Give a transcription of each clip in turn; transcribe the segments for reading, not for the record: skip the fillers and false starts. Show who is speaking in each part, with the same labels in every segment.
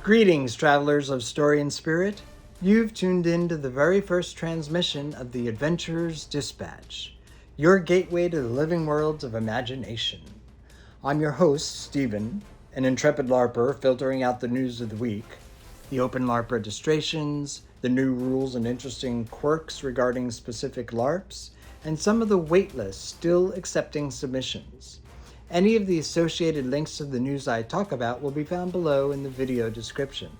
Speaker 1: Greetings, travelers of story and spirit. You've tuned in to the very first transmission of the Adventurer's Dispatch, your gateway to the living worlds of imagination. I'm your host, Stephen, an intrepid LARPer filtering out the news of the week, the open LARP registrations, the new rules and interesting quirks regarding specific LARPs, and some of the waitlist still accepting submissions. Any of the associated links to the news I talk about will be found below in the video description.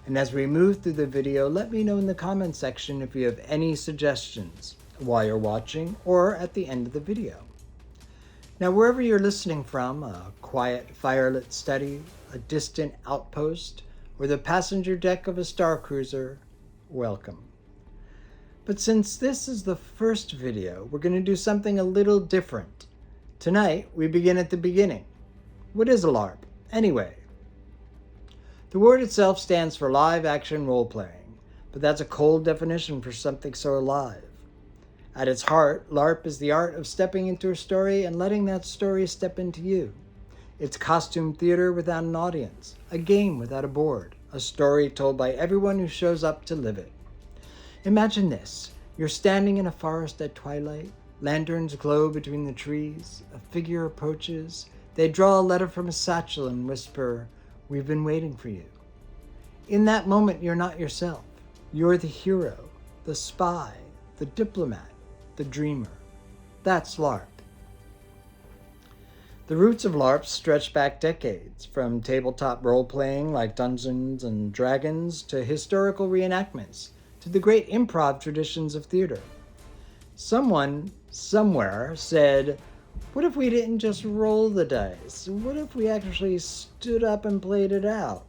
Speaker 1: And as we move through the video, let me know in the comments section if you have any suggestions while you're watching or at the end of the video. Now, wherever you're listening from, a quiet firelit study, a distant outpost, or the passenger deck of a star cruiser, welcome. But since this is the first video, we're going to do something a little different. Tonight, we begin at the beginning. What is a LARP, anyway? The word itself stands for live action role-playing, but that's a cold definition for something so alive. At its heart, LARP is the art of stepping into a story and letting that story step into you. It's costume theater without an audience, a game without a board, a story told by everyone who shows up to live it. Imagine this. You're standing in a forest at twilight. Lanterns glow between the trees. A figure approaches. They draw a letter from a satchel and whisper, "We've been waiting for you." In that moment, you're not yourself. You're the hero, the spy, the diplomat, the dreamer. That's LARP. The roots of LARP stretch back decades, from tabletop role-playing like Dungeons and Dragons to historical reenactments, to the great improv traditions of theater. Someone, somewhere, said, what if we didn't just roll the dice? What if we actually stood up and played it out?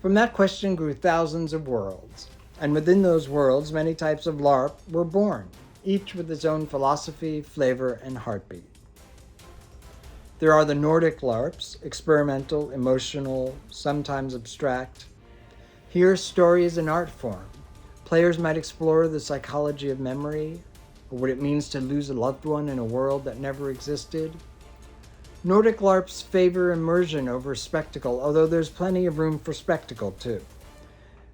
Speaker 1: From that question grew thousands of worlds, and within those worlds, many types of LARP were born, each with its own philosophy, flavor, and heartbeat. There are the Nordic LARPs, experimental, emotional, sometimes abstract. Here, story is an art form. Players might explore the psychology of memory, or what it means to lose a loved one in a world that never existed. Nordic LARPs favor immersion over spectacle, although there's plenty of room for spectacle too.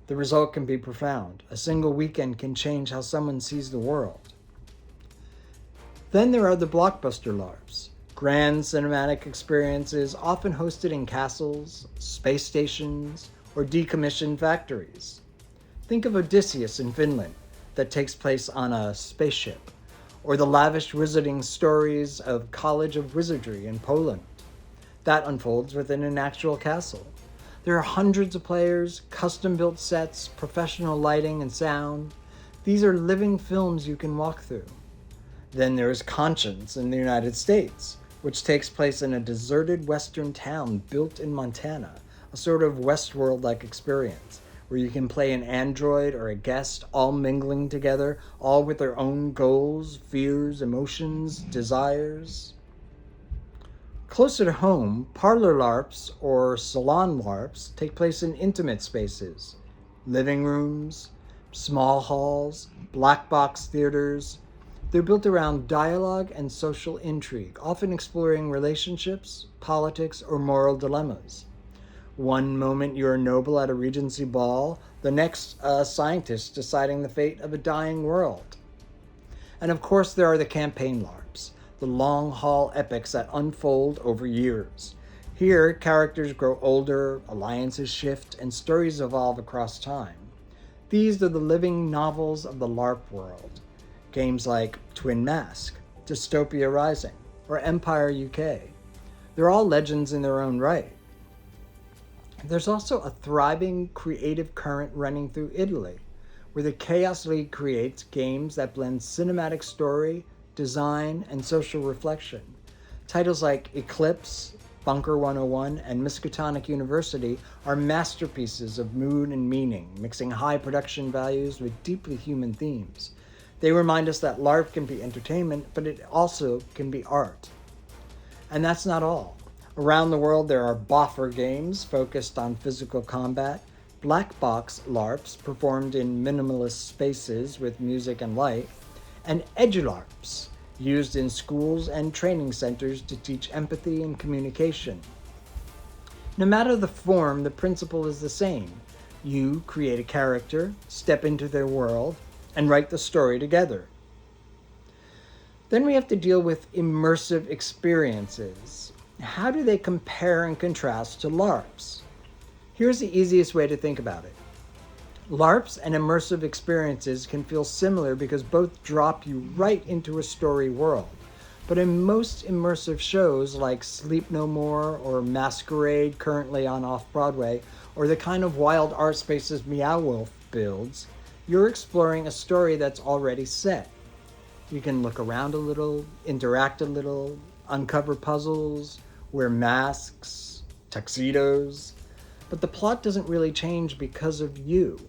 Speaker 1: The result can be profound. A single weekend can change how someone sees the world. Then there are the Blockbuster LARPs, grand cinematic experiences often hosted in castles, space stations, or decommissioned factories. Think of Odysseus in Finland that takes place on a spaceship, or the lavish wizarding stories of College of Wizardry in Poland. That unfolds within an actual castle. There are hundreds of players, custom-built sets, professional lighting and sound. These are living films you can walk through. Then there is Conscience in the United States, which takes place in a deserted western town built in Montana, a sort of Westworld-like experience, where you can play an android or a guest, all mingling together, all with their own goals, fears, emotions, desires. Closer to home, Parlor LARPs or Salon LARPs take place in intimate spaces, living rooms, small halls, Blackbox theaters. They're built around dialogue and social intrigue, often exploring relationships, politics, or moral dilemmas. One moment you're a noble at a Regency ball, the next a scientist deciding the fate of a dying world. And of course there are the campaign LARPs, the long-haul epics that unfold over years. Here, characters grow older, alliances shift, and stories evolve across time. These are the living novels of the LARP world. Games like Twin Mask, Dystopia Rising, or Empire UK. They're all legends in their own right. There's also a thriving creative current running through Italy, where the Chaos League creates games that blend cinematic story, design, and social reflection. Titles like Eclipse, Bunker 101, and Miskatonic University are masterpieces of mood and meaning, mixing high production values with deeply human themes. They remind us that LARP can be entertainment, but it also can be art. And that's not all. Around the world, there are Boffer games focused on physical combat, Blackbox LARPs performed in minimalist spaces with music and light, and Edu-LARPs used in schools and training centers to teach empathy and communication. No matter the form, the principle is the same. You create a character, step into their world, and write the story together. Then we have to deal with immersive experiences. How do they compare and contrast to LARPs? Here's the easiest way to think about it. LARPs and immersive experiences can feel similar because both drop you right into a story world. But in most immersive shows like Sleep No More or Masquerade, currently on Off-Broadway, or the kind of wild art spaces Meow Wolf builds, you're exploring a story that's already set. You can look around a little, interact a little, uncover puzzles, wear masks, tuxedos, but the plot doesn't really change because of you.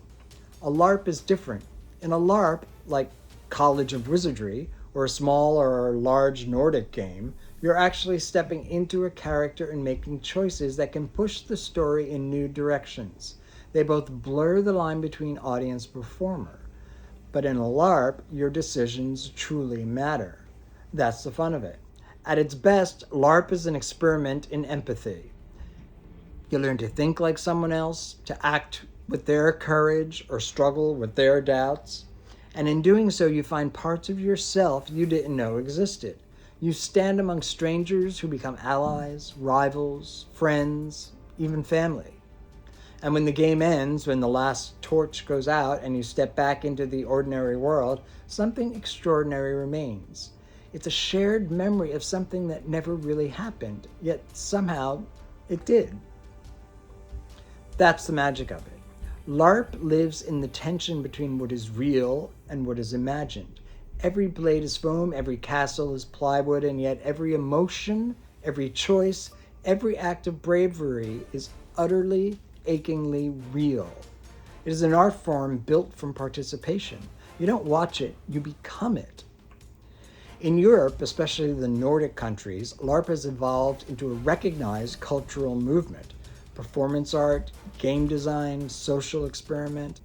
Speaker 1: A LARP is different. In a LARP, like College of Wizardry, or a small or large Nordic game, you're actually stepping into a character and making choices that can push the story in new directions. They both blur the line between audience and performer. But in a LARP, your decisions truly matter. That's the fun of it. At its best, LARP is an experiment in empathy. You learn to think like someone else, to act with their courage or struggle with their doubts. And in doing so, you find parts of yourself you didn't know existed. You stand among strangers who become allies, rivals, friends, even family. And when the game ends, when the last torch goes out and you step back into the ordinary world, something extraordinary remains. It's a shared memory of something that never really happened, yet somehow it did. That's the magic of it. LARP lives in the tension between what is real and what is imagined. Every blade is foam, every castle is plywood, and yet every emotion, every choice, every act of bravery is utterly, achingly real. It is an art form built from participation. You don't watch it, you become it. In Europe, especially the Nordic countries, LARP has evolved into a recognized cultural movement. Performance art, game design, social experiment.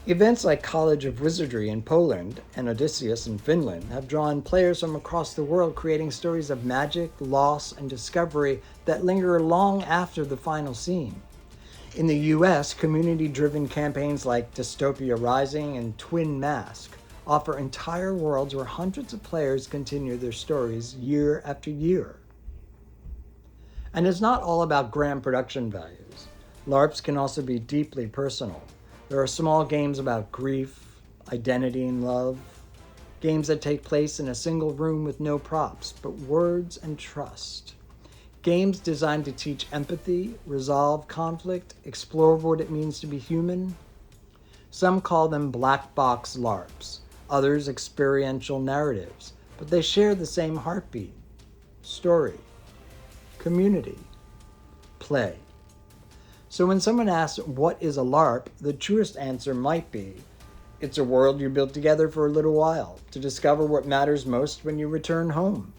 Speaker 1: Events like College of Wizardry in Poland and Odysseus in Finland have drawn players from across the world, creating stories of magic, loss, and discovery that linger long after the final scene. In the US, community-driven campaigns like Dystopia Rising and Twin Mask offer entire worlds where hundreds of players continue their stories year after year. And it's not all about grand production values. LARPs can also be deeply personal. There are small games about grief, identity, and love. Games that take place in a single room with no props, but words and trust. Games designed to teach empathy, resolve conflict, explore what it means to be human. Some call them Blackbox LARPs, others experiential narratives, but they share the same heartbeat: story, community, play. So when someone asks, what is a LARP? The truest answer might be, it's a world you built together for a little while to discover what matters most when you return home.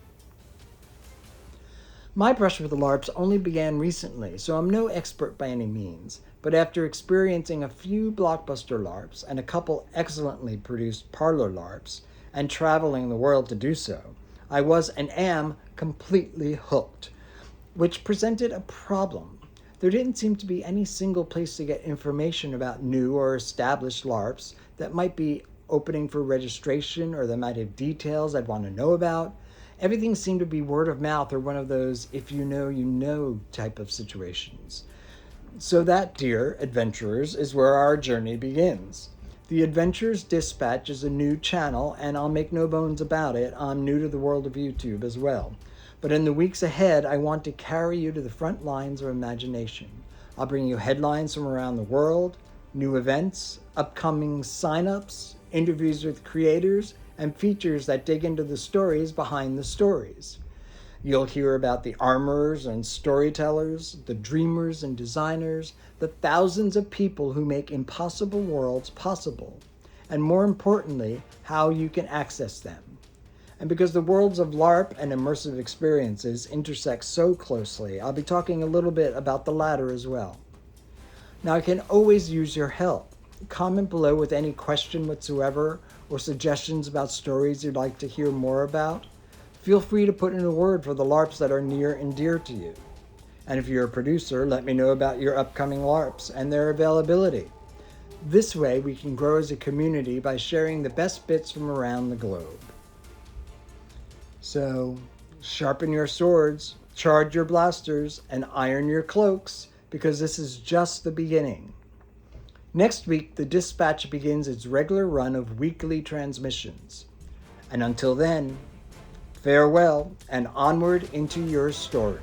Speaker 1: My brush with the LARPs only began recently, so I'm no expert by any means, but after experiencing a few blockbuster LARPs and a couple excellently produced Parlor LARPs, and traveling the world to do so, I was and am completely hooked, which presented a problem. There didn't seem to be any single place to get information about new or established LARPs that might be opening for registration or that might have details I'd want to know about. Everything seemed to be word of mouth or one of those if you know type of situations. So that, dear adventurers, is where our journey begins. The Adventures Dispatch is a new channel, and I'll make no bones about it, I'm new to the world of YouTube as well. But in the weeks ahead, I want to carry you to the front lines of imagination. I'll bring you headlines from around the world, new events, upcoming signups, interviews with creators, and features that dig into the stories behind the stories. You'll hear about the armorers and storytellers, the dreamers and designers, the thousands of people who make impossible worlds possible, and more importantly, how you can access them. And because the worlds of LARP and immersive experiences intersect so closely, I'll be talking a little bit about the latter as well. Now, I can always use your help. Comment below with any question whatsoever or suggestions about stories you'd like to hear more about. Feel free to put in a word for the LARPs that are near and dear to you. And if you're a producer, let me know about your upcoming LARPs and their availability. This way, we can grow as a community by sharing the best bits from around the globe. So, sharpen your swords, charge your blasters, and iron your cloaks, because this is just the beginning. Next week, the Dispatch begins its regular run of weekly transmissions. And until then, farewell and onward into your story.